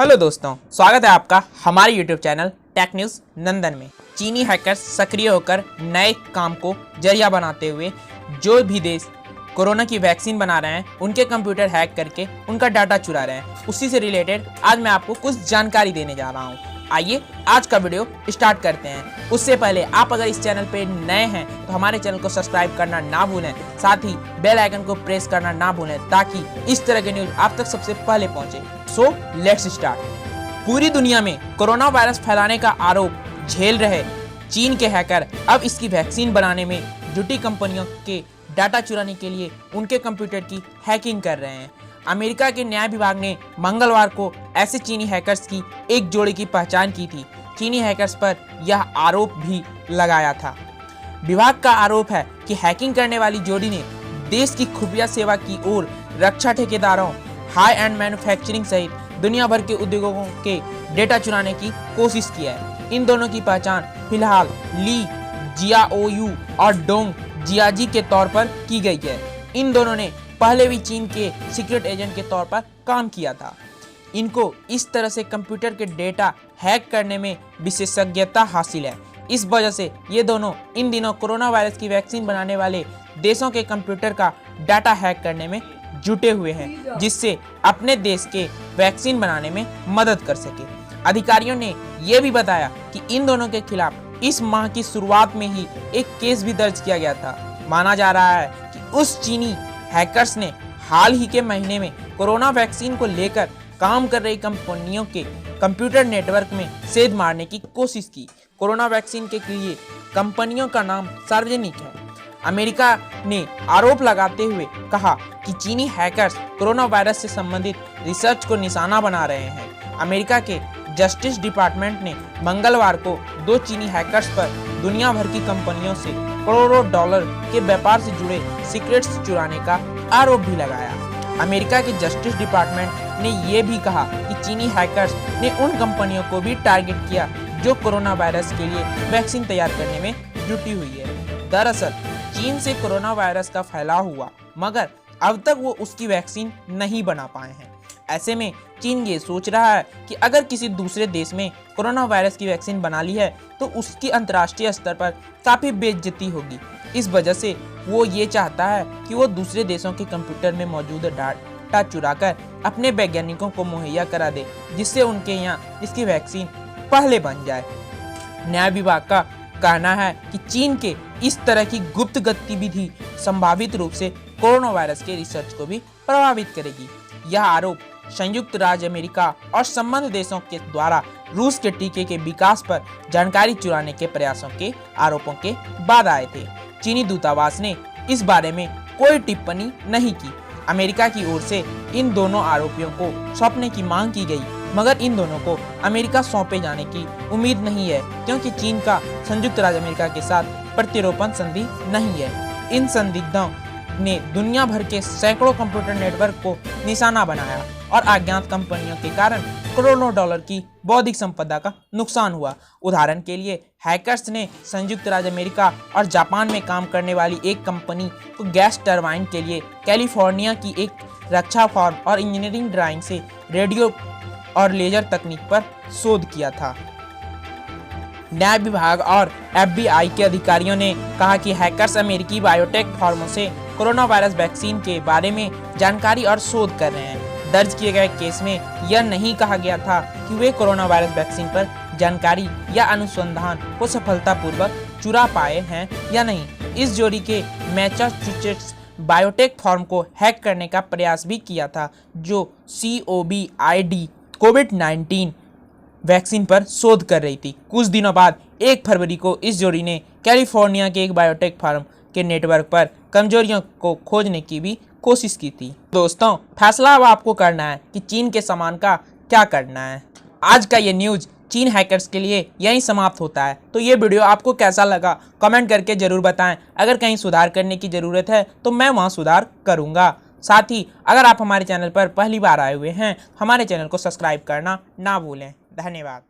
Hello दोस्तों, स्वागत है आपका हमारे YouTube चैनल टेक न्यूज़ नंदन में। चीनी हैकर्स सक्रिय होकर नए काम को जरिया बनाते हुए जो भी देश कोरोना की वैक्सीन बना रहे हैं उनके कंप्यूटर हैक करके उनका डाटा चुरा रहे हैं। उसी से रिलेटेड आज मैं आपको कुछ जानकारी देने जा रहा हूँ। आइए आज का वीडियो स्टार्ट करते हैं। उससे पहले आप अगर इस चैनल पे नए हैं तो हमारे चैनल को सब्सक्राइब करना ना भूलें, साथ ही बेल आइकन को प्रेस करना ना भूलें ताकि इस तरह के न्यूज आप तक सबसे पहले पहुंचे। So let's start. पूरी दुनिया में कोरोना वायरस फैलाने का आरोप झेल रहे चीन के हैकर अब इसकी वैक्सीन बनाने में जुटी कंपनियों के डाटा चुराने के लिए उनके कंप्यूटर की हैकिंग कर रहे हैं। अमेरिका के न्याय विभाग ने मंगलवार को ऐसे चीनी हैकर्स की एक जोड़ी की पहचान की थी। चीनी हैकर्स पर यह आरोप भी लगाया था। विभाग का आरोप है कि हैकिंग करने वाली जोड़ी ने देश की खुफिया सेवा की ओर रक्षा ठेकेदारों, हाई एंड मैन्युफैक्चरिंग सहित दुनिया भर के उद्योगों के डेटा चुराने की कोशिश की है। इन दोनों की पहचान फिलहाल ली जियाओयू और डोंग जियाजी के तौर पर की गई है। इन दोनों ने पहले भी चीन के सीक्रेट एजेंट के तौर पर काम किया था। इनको इस तरह से कंप्यूटर के डेटा हैक करने में विशेषज्ञता हासिल है। इस वजह से ये दोनों इन दिनों कोरोना वायरस की वैक्सीन बनाने वाले देशों के कंप्यूटर का डाटा हैक करने में जुटे हुए हैं, जिससे अपने देश के वैक्सीन बनाने में मदद कर सके। अधिकारियों ने यह भी बताया कि इन दोनों के खिलाफ इस माह की शुरुआत में ही एक केस भी दर्ज किया गया था। माना जा रहा है कि उस चीनी हैकर्स ने हाल ही के महीने में कोरोना वैक्सीन को लेकर काम कर रही कंपनियों के कंप्यूटर नेटवर्क में सेध मारने की कोशिश की। कोरोना वैक्सीन के लिए कंपनियों का नाम सार्वजनिक है। अमेरिका ने आरोप लगाते हुए कहा कि चीनी हैकर्स कोरोना वायरस से संबंधित रिसर्च को निशाना बना रहे हैं। अमेरिका के जस्टिस डिपार्टमेंट ने मंगलवार को दो चीनी हैकर्स पर दुनिया भर की कंपनियों से करोड़ों डॉलर के व्यापार से जुड़े सीक्रेट्स चुराने का आरोप भी लगाया। अमेरिका के जस्टिस डिपार्टमेंट ने यह भी कहा कि चीनी हैकर्स ने उन कंपनियों को भी टारगेट किया जो कोरोना वायरस के लिए वैक्सीन तैयार करने में जुटी हुई है। दरअसल चीन से कोरोना वायरस का फैलाव हुआ, मगर अब तक वो उसकी वैक्सीन नहीं बना पाए हैं। ऐसे में चीन ये सोच रहा है कि अगर किसी दूसरे देश में कोरोना वायरस की वैक्सीन बना ली है तो उसकी अंतर्राष्ट्रीय स्तर पर काफी बेइज्जती होगी। इस वजह से वो ये चाहता है कि वो दूसरे देशों के कंप्यूटर में मौजूद डाटा चुराकर अपने वैज्ञानिकों को मुहैया करा दे, जिससे उनके यहाँ इसकी वैक्सीन पहले बन जाए। न्याय विभाग का कहना है कि चीन के इस तरह की गुप्त गतिविधि संभावित रूप से कोरोना वायरस के रिसर्च को भी प्रभावित करेगी। यह आरोप संयुक्त राज्य अमेरिका और संबद्ध देशों के द्वारा रूस के टीके के विकास पर जानकारी चुराने के प्रयासों के आरोपों के बाद आए थे। चीनी दूतावास ने इस बारे में कोई टिप्पणी नहीं की। अमेरिका की ओर से इन दोनों आरोपियों को सौंपने की मांग की गई, मगर इन दोनों को अमेरिका सौंपे जाने की उम्मीद नहीं है, क्योंकि चीन का संयुक्त राज्य अमेरिका के साथ प्रतिरोपण संधि नहीं है। इन संदिग्धों ने दुनिया भर के सैकड़ों कंप्यूटर नेटवर्क को निशाना बनाया और अज्ञात कंपनियों के कारण करोड़ों डॉलर की बौद्धिक संपदा का नुकसान हुआ। उदाहरण के लिए हैकर्स ने संयुक्त राज्य अमेरिका और जापान में काम करने वाली एक कंपनी को गैस टरबाइन के लिए कैलिफोर्निया की एक रक्षा फॉर्म और इंजीनियरिंग ड्राइंग से रेडियो और लेजर तकनीक पर शोध किया था। न्याय विभाग और FBI के अधिकारियों ने कहा कि हैकर्स अमेरिकी बायोटेक फर्मों से कोरोना वायरस वैक्सीन के बारे में जानकारी और शोध कर रहे हैं। दर्ज किए गए केस में यह नहीं कहा गया था कि वे कोरोना वायरस वैक्सीन पर जानकारी या अनुसंधान को सफलतापूर्वक चुरा पाए हैं या नहीं। इस जोड़ी के मैसाचुसेट्स बायोटेक फर्म को हैक करने का प्रयास भी किया था, जो COVID कोविड-19 वैक्सीन पर शोध कर रही थी। कुछ दिनों बाद 1 फरवरी को इस जोड़ी ने कैलिफोर्निया के एक बायोटेक फार्म के नेटवर्क पर कमजोरियों को खोजने की भी कोशिश की थी। दोस्तों, फैसला अब आपको करना है कि चीन के सामान का क्या करना है। आज का ये न्यूज़ चीन हैकर्स के लिए यहीं समाप्त होता है। तो ये वीडियो आपको कैसा लगा कमेंट करके ज़रूर बताएं। अगर कहीं सुधार करने की ज़रूरत है तो मैं वहाँ सुधार करूँगा। साथ ही अगर आप हमारे चैनल पर पहली बार आए हुए हैं, हमारे चैनल को सब्सक्राइब करना ना भूलें। धन्यवाद।